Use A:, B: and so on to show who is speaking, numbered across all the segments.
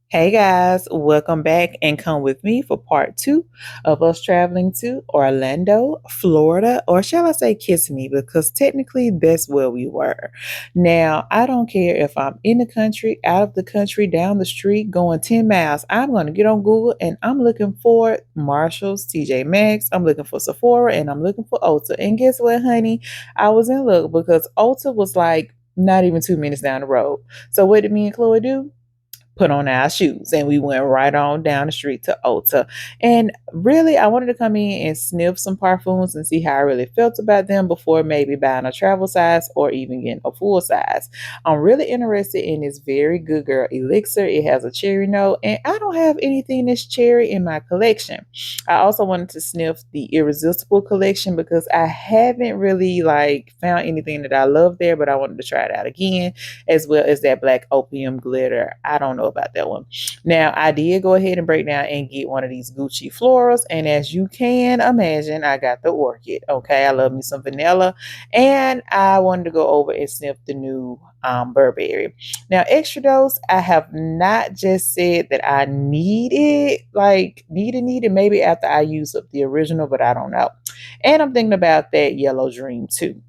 A: Hey guys, welcome back and come with me for part two of us traveling to Orlando, Florida, or shall I say Kissimmee, because technically that's where we were. Now, I don't care if I'm in the country, out of the country, down the street, going 10 miles. I'm going to get on Google and I'm looking for Marshalls, TJ Maxx, I'm looking for Sephora, and I'm looking for Ulta. And guess what, honey? I was in luck because Ulta was like not even 2 minutes down the road. So, what did me and Chloe do? Put on our shoes and we went right on down the street to Ulta. And really, I wanted to come in and sniff some perfumes and see how I really felt about them before maybe buying a travel size or even getting a full size. I'm really interested in this very good girl elixir. It has a cherry note, and I don't have anything that's cherry in my collection. I also wanted to sniff the irresistible collection because I haven't really like found anything that I love there, but I wanted to try it out again, as well as that black opium glitter. I don't know about that one. Now, I did go ahead and break down and get one of these Gucci florals, and as you can imagine, I got the orchid. Okay, I love me some vanilla, and I wanted to go over and sniff the new Burberry. Now, extra dose, I have not just said that I need it, like need it, maybe after I use up the original, but I don't know. And I'm thinking about that yellow dream too.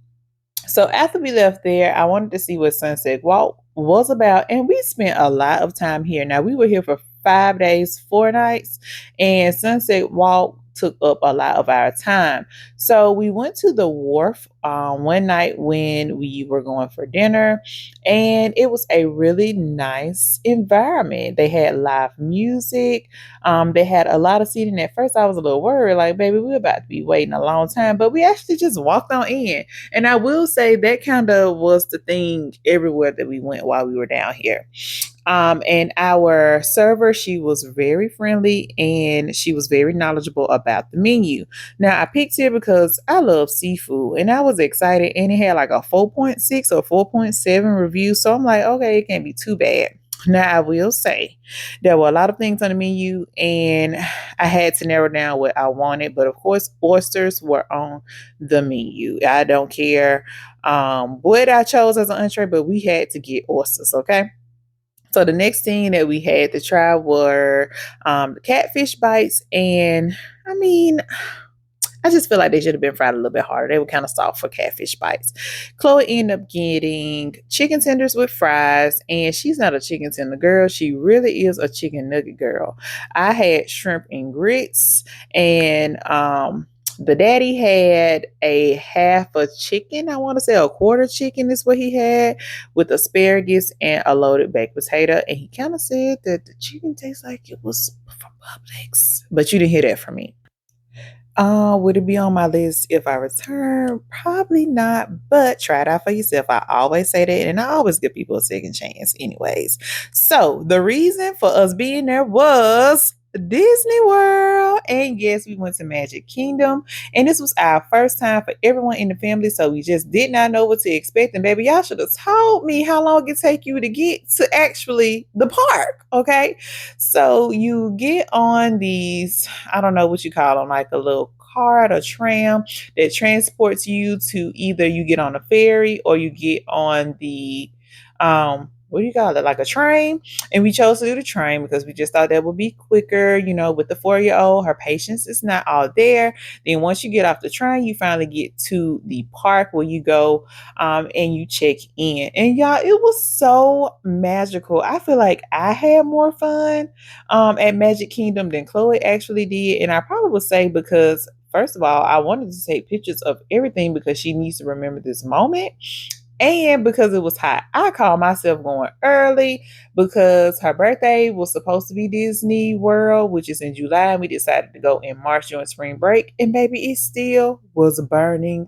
A: So after we left there, I wanted to see what Sunset Walk was about, and we spent a lot of time here. Now we were here for 5 days, 4 nights, and Sunset Walk took up a lot of our time. So we went to the Wharf one night when we were going for dinner, and it was a really nice environment. They had live music. They had a lot of seating. At first, I was a little worried, like, baby, we're about to be waiting a long time, but we actually just walked on in. And I will say that kind of was the thing everywhere that we went while we were down here. And our server, she was very friendly and she was very knowledgeable about the menu. Now, I picked it because I love seafood and I was excited, and it had like a 4.6 or 4.7 review. So I'm like, okay, it can't be too bad. Now, I will say there were a lot of things on the menu, and I had to narrow down what I wanted. But of course, oysters were on the menu. I don't care what I chose as an entree, but we had to get oysters, okay? So the next thing that we had to try were the catfish bites, and I mean, I just feel like they should have been fried a little bit harder. They were kind of soft for catfish bites. Chloe ended up getting chicken tenders with fries, and she's not a chicken tender girl. She really is a chicken nugget girl. I had shrimp and grits, and the daddy had a half a chicken. I want to say a quarter chicken is what he had, with asparagus and a loaded baked potato. And he kind of said that the chicken tastes like it was from Publix, but you didn't hear that from me. Would it be on my list if I return? Probably not, but try it out for yourself. I always say that, and I always give people a second chance, anyways. So, the reason for us being there was Disney World. And yes, we went to Magic Kingdom, and this was our first time for everyone in the family, so we just did not know what to expect. And baby, y'all should have told me how long it take you to get to actually the park, okay? So you get on these, I don't know what you call them, like a little cart or tram that transports you to, either you get on a ferry or you get on the what do you call it, like a train. And we chose to do the train because we just thought that would be quicker. With the 4-year old, her patience is not all there. Then once you get off the train, you finally get to the park where you go and you check in. And y'all, it was so magical. I feel like I had more fun at Magic Kingdom than Chloe actually did. And I probably would say because, first of all, I wanted to take pictures of everything because she needs to remember this moment. And because it was hot, I called myself going early because her birthday was supposed to be Disney World, which is in July. And we decided to go in March during spring break. And baby, it still was burning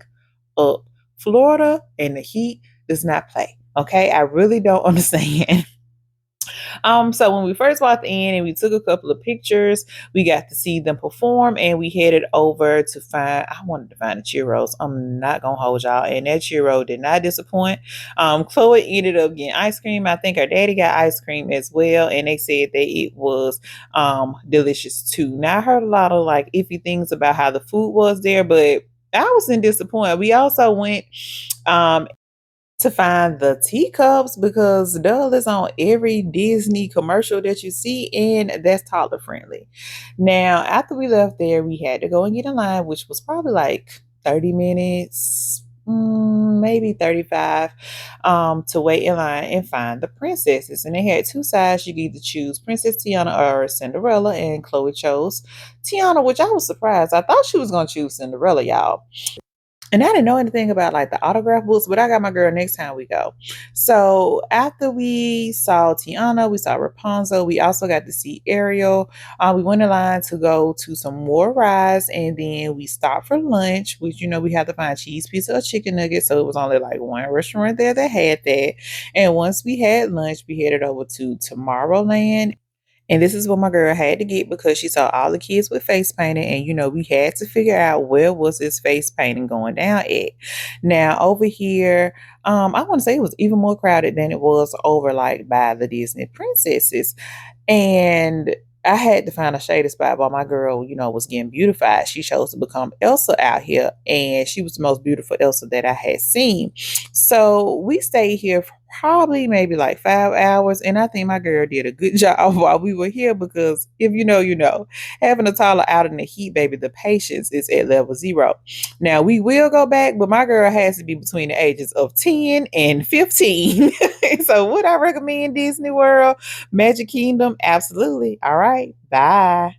A: up. Florida and the heat does not play. Okay. I really don't understand. So when we first walked in and we took a couple of pictures, we got to see them perform, and we headed over to find, I wanted to find the churros. I'm not gonna hold y'all. And that churro did not disappoint. Chloe ended up getting ice cream. I think her daddy got ice cream as well, and they said that it was delicious too. Now I heard a lot of like iffy things about how the food was there, but I wasn't disappointed. We also went to find the teacups because Dull is on every Disney commercial that you see, and that's toddler friendly. Now, after we left there, we had to go and get in line, which was probably like 30 minutes, maybe 35, to wait in line and find the princesses. And they had two sides. You could either choose Princess Tiana or Cinderella, and Chloe chose Tiana, which I was surprised. I thought she was going to choose Cinderella, y'all. And I didn't know anything about like the autograph books, but I got my girl next time we go. So after we saw Tiana, we saw Rapunzel. We also got to see Ariel. We went in line to go to some more rides, and then we stopped for lunch, which we had to find cheese pizza or chicken nuggets. So it was only like one restaurant there that had that. And once we had lunch, we headed over to Tomorrowland. And this is what my girl had to get because she saw all the kids with face painting, and we had to figure out where was this face painting going down at. Now over here, I want to say it was even more crowded than it was over like by the Disney princesses. And I had to find a shady spot while my girl, was getting beautified. She chose to become Elsa out here, and she was the most beautiful Elsa that I had seen. So we stayed here for probably maybe like 5 hours, and I think my girl did a good job while we were here because if you know, you know, having a toddler out in the heat, baby, the patience is at level zero. Now we will go back, but my girl has to be between the ages of 10 and 15. So would I recommend Disney World? Magic Kingdom? Absolutely. All right. Bye.